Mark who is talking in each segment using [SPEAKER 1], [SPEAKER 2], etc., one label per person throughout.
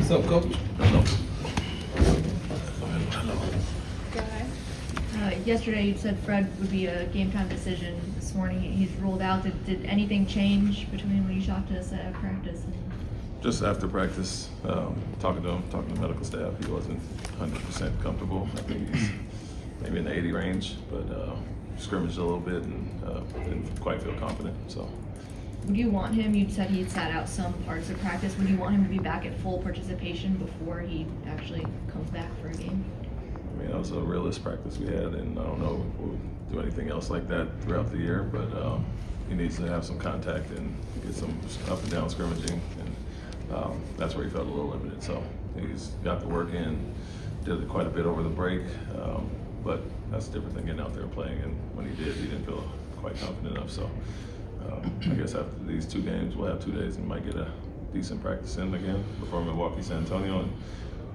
[SPEAKER 1] What's up, Coach?
[SPEAKER 2] Yesterday you said Fred would be a game time decision. This morning he's ruled out. Did anything change between when you talked to us at practice?
[SPEAKER 3] Just after practice, talking to him, talking to medical staff, he wasn't 100% comfortable. I think he's maybe in the 80 range, but scrimmaged a little bit and didn't quite feel confident. So.
[SPEAKER 2] Would you want him, you said he had sat out some parts of practice, would you want him to be back at full participation before he actually comes back for a game?
[SPEAKER 3] I mean, that was a realist practice we had, and I don't know if we'll do anything else like that throughout the year, but he needs to have some contact and get some up and down scrimmaging, and that's where he felt a little limited. So he's got the work in, did quite a bit over the break, but that's a different than getting out there and playing, and when he did, he didn't feel quite confident enough. So I guess after these 2 games, we'll have 2 days and might get a decent practice in again before Milwaukee, San Antonio, and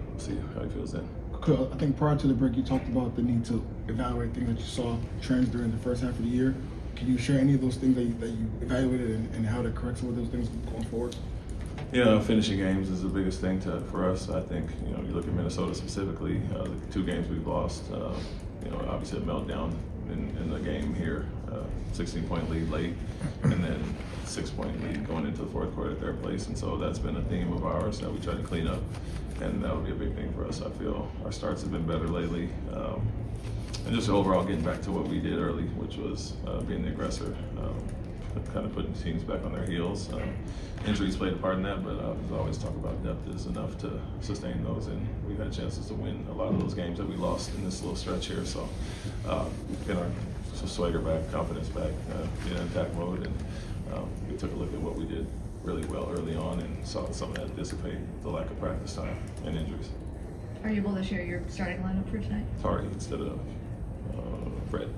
[SPEAKER 3] we'll see how he feels then.
[SPEAKER 4] I think prior to the break, you talked about the need to evaluate things that you saw trends during the first half of the year. Can you share any of those things that you evaluated and how to correct some of those things going forward?
[SPEAKER 3] Yeah, finishing games is the biggest thing for us. I think, you look at Minnesota specifically, the 2 games we've lost, obviously a meltdown in the game here, 16-point lead late, and then 6-point lead going into the fourth quarter at third place. And so that's been a theme of ours that we try to clean up, and that would be a big thing for us. I feel our starts have been better lately, and just overall getting back to what we did early, which was being the aggressor, kind of putting teams back on their heels. Injuries played a part in that, but as I always talk about, depth is enough to sustain those, and we've had chances to win a lot of those games that we lost in this little stretch here. So get our swagger back, confidence back, get in attack mode, and we took a look at what we did really well early on and saw some of that dissipate the lack of practice time and injuries.
[SPEAKER 2] Are you able to share your starting lineup for tonight?
[SPEAKER 3] Tari instead of Fred.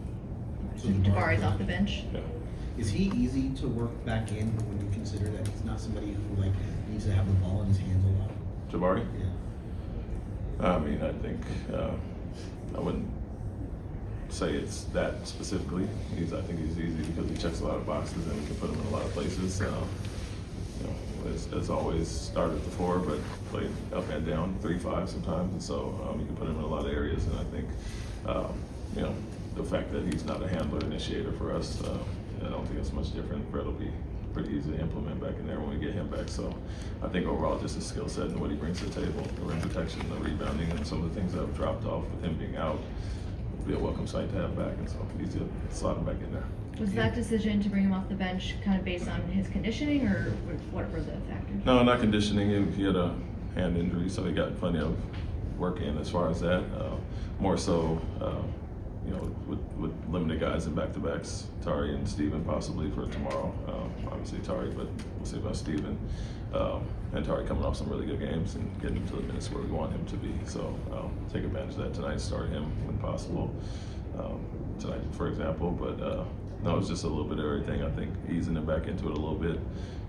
[SPEAKER 2] So Jabari's off the bench?
[SPEAKER 3] Yeah.
[SPEAKER 1] Is he easy to work back in when you consider that he's not somebody who needs to have the ball in his hands a lot?
[SPEAKER 3] Jabari?
[SPEAKER 1] Yeah.
[SPEAKER 3] I mean, I think I wouldn't say it's that specifically. I think he's easy because he checks a lot of boxes and we can put him in a lot of places. As always, started at the 4, but played up and down, 3-5 sometimes, and so you can put him in a lot of areas. And I think the fact that he's not a handler initiator for us, I don't think it's much different. Fred will be pretty easy to implement back in there when we get him back. So I think overall just his skill set and what he brings to the table, the rim protection, the rebounding, and some of the things that have dropped off with him being out will be a welcome sight to have back. And so he's to slot him back in there.
[SPEAKER 2] Was that decision to bring him off the bench kind of based on his conditioning, or what were the factors?
[SPEAKER 3] No, not conditioning. He had a hand injury, so he got plenty of work in as far as that. More so, with limited guys in back-to-backs, Tari and Steven possibly for tomorrow. Obviously Tari, but we'll see about Steven. And Tari coming off some really good games and getting him to the minutes where we want him to be. So take advantage of that tonight, start him when possible. Tonight, for example, but no, it's just a little bit of everything. I think easing him back into it a little bit,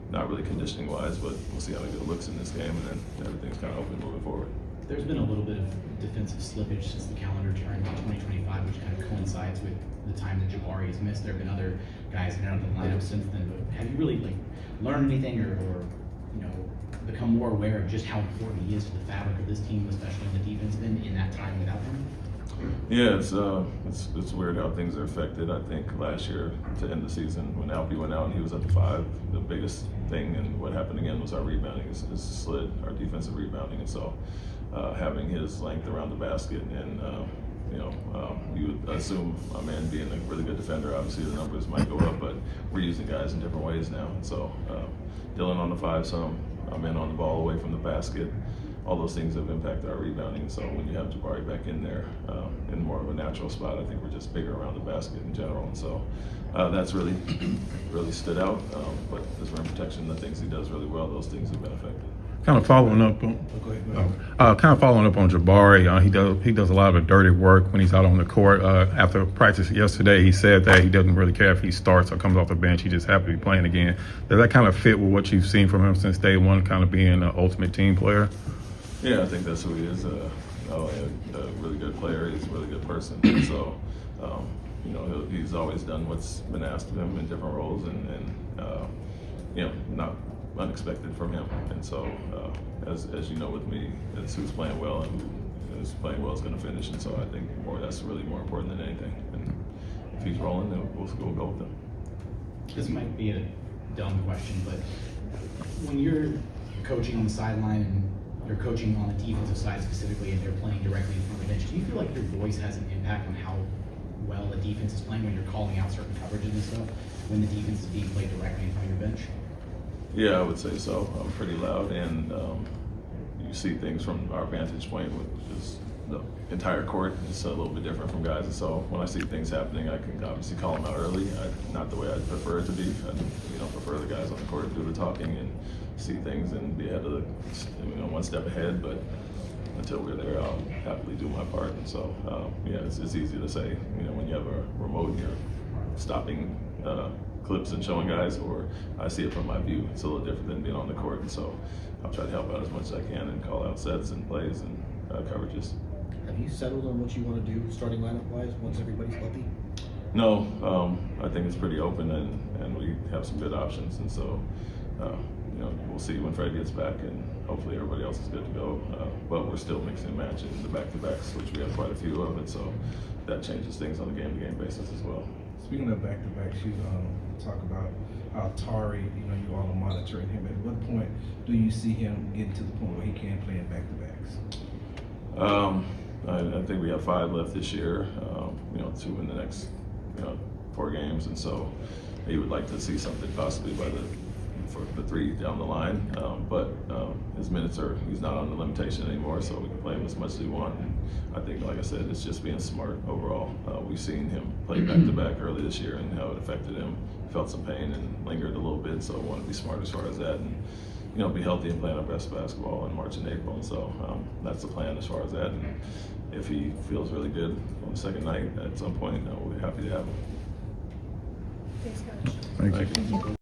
[SPEAKER 3] not really conditioning wise, but we'll see how it looks in this game, and then everything's kind of open moving forward.
[SPEAKER 5] There's been a little bit of defensive slippage since the calendar turned to 2025, which kind of coincides with the time that Jabari has missed. There have been other guys in and out of the lineup since then, but have you really learned anything or become more aware of just how important he is to the fabric of this team, especially in the defensive end, in that time without him?
[SPEAKER 3] Yeah, it's weird how things are affected. I think last year to end the season when Alfie went out and he was at the 5, the biggest thing and what happened again was our rebounding. It's slid, our defensive rebounding, and so having his length around the basket and you would assume a man being a really good defender, obviously the numbers might go up, but we're using guys in different ways now. And so Dylan on the 5 some, I'm in on the ball away from the basket. All those things have impacted our rebounding. So when you have Jabari back in there in more of a natural spot, I think we're just bigger around the basket in general. And so that's really stood out. But his rim protection, the things he does really well, those things have been affected.
[SPEAKER 6] Kind of following up on, Jabari, he does a lot of dirty work when he's out on the court. After practice yesterday, he said that he doesn't really care if he starts or comes off the bench. He just happy to be playing again. Does that kind of fit with what you've seen from him since day one, kind of being an ultimate team player?
[SPEAKER 3] Yeah, I think that's who he is. A really good player. He's a really good person. And so, he's always done what's been asked of him in different roles, and not unexpected from him. And so, as you know, with me, it's who's playing well and who's playing well is going to finish. And so I think that's really more important than anything. And if he's rolling, then we'll go with him.
[SPEAKER 5] This might be a dumb question, but when you're coaching on the sideline and you're coaching on the defensive side specifically and they're playing directly in front of the bench, do you feel like your voice has an impact on how well the defense is playing when you're calling out certain coverages and stuff, when the defense is being played directly in front of your bench?
[SPEAKER 3] Yeah, I would say so. I'm pretty loud, and you see things from our vantage point, which is the entire court. It's a little bit different from guys, and so when I see things happening, I can obviously call them out early. Not the way I'd prefer it to be. I prefer the guys on the court to do the talking and see things and be ahead of one step ahead. But until we're there, I'll happily do my part. And so, it's easy to say, when you have a remote and you're stopping clips and showing guys, or I see it from my view. It's a little different than being on the court. And so I'll try to help out as much as I can and call out sets and plays and coverages.
[SPEAKER 1] Have you settled on what you want to do starting lineup-wise once everybody's healthy?
[SPEAKER 3] No, I think it's pretty open, and we have some good options. And so, we'll see when Fred gets back, and hopefully everybody else is good to go. But we're still mixing and matching the back-to-backs, which we have quite a few of, and so that changes things on a game-to-game basis as well.
[SPEAKER 7] Speaking of back-to-backs, you talk about how Tari, you all are monitoring him. At what point do you see him getting to the point where he can play in back-to-backs?
[SPEAKER 3] I think we have 5 left this year, 2 in the next 4 games, and so he would like to see something possibly for the 3 down the line. But his minutes he's not on the limitation anymore, so we can play him as much as we want. And I think, like I said, it's just being smart overall. We've seen him play back-to-back early this year and how it affected him. Felt some pain and lingered a little bit, so I want to be smart as far as that. And be healthy and playing our best basketball in March and April. And so that's the plan as far as that. And if he feels really good on the second night at some point, we'll be happy to have him.
[SPEAKER 2] Thanks, Coach.
[SPEAKER 6] Thank you.